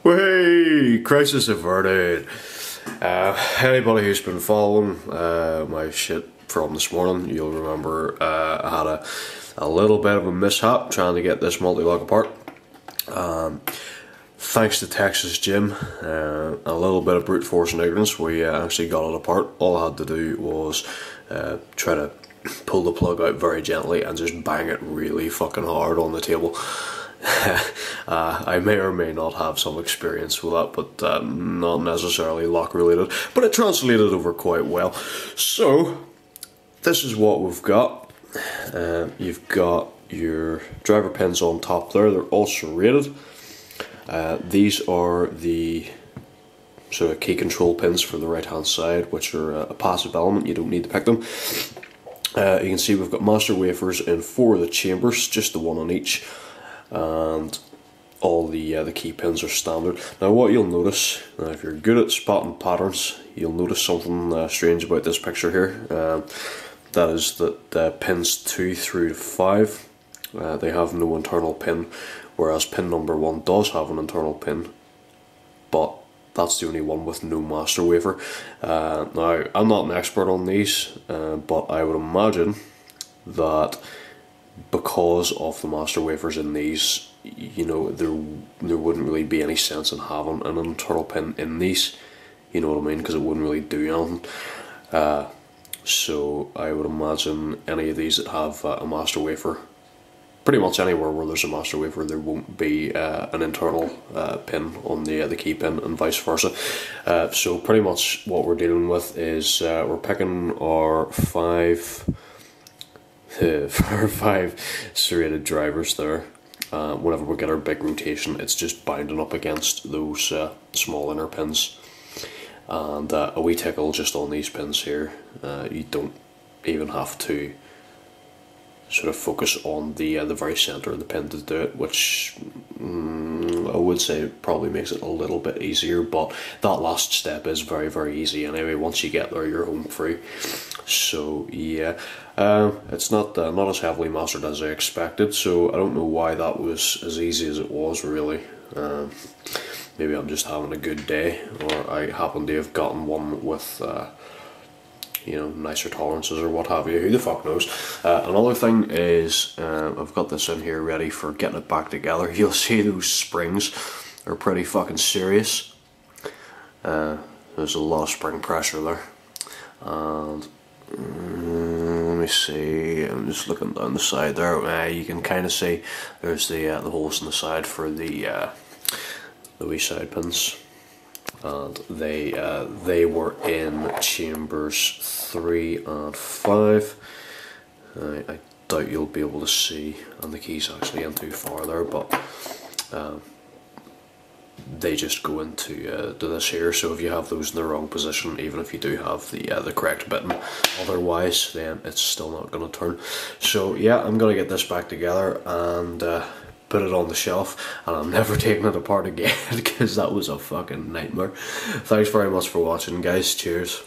Hey, crisis averted. Anybody who's been following my shit from this morning, you'll remember I had a little bit of a mishap trying to get this multi-lock apart. Thanks to Texas Jim, a little bit of brute force and ignorance, we actually got it apart. All I had to do was try to pull the plug out very gently and just bang it really fucking hard on the table. I may or may not have some experience with that, but not necessarily lock related, but it translated over quite well. So this is what we've got. You've got your driver pins on top there. They're all serrated. These are the sort of key control pins for the right hand side, which are a passive element. You don't need to pick them. You can see we've got master wafers in 4 of the chambers, just the one on each, and all the key pins are standard. Now what you'll notice, if you're good at spotting patterns, you'll notice something strange about this picture here. That is that pins 2 through to 5, they have no internal pin, whereas pin number 1 does have an internal pin, but that's the only one with no master wafer. Now, I'm not an expert on these, but I would imagine that because of the master wafers in these, you know, there wouldn't really be any sense in having an internal pin in these, you know what I mean, because it wouldn't really do anything. So I would imagine any of these that have a master wafer, pretty much anywhere where there's a master wafer, there won't be an internal pin on the key pin, and vice versa. So pretty much what we're dealing with is we're picking our five serrated drivers there. Whenever we get our big rotation, it's just binding up against those small inner pins, and a wee tickle just on these pins here. You don't even have to sort of focus on the very centre of the pin to do it, which I would say probably makes it a little bit easier, but that last step is very, very easy anyway. Once you get there, you're home free. So yeah, it's not as heavily mastered as I expected, so I don't know why that was as easy as it was really. Maybe I'm just having a good day, or I happen to have gotten one with you know, nicer tolerances or what have you, who the fuck knows. Another thing is, I've got this in here ready for getting it back together. You'll see those springs are pretty fucking serious. There's a lot of spring pressure there, and let me see, I'm just looking down the side there. You can kind of see there's the holes in the side for the wee side pins, and they were in chambers 3 and 5. I doubt you'll be able to see, and the key's actually in too far there, but they just go into to this here. So if you have those in the wrong position, even if you do have the correct bitten, otherwise then it's still not going to turn. So yeah, I'm going to get this back together and put it on the shelf, and I'm never taking it apart again because that was a fucking nightmare. Thanks very much for watching, guys. Cheers.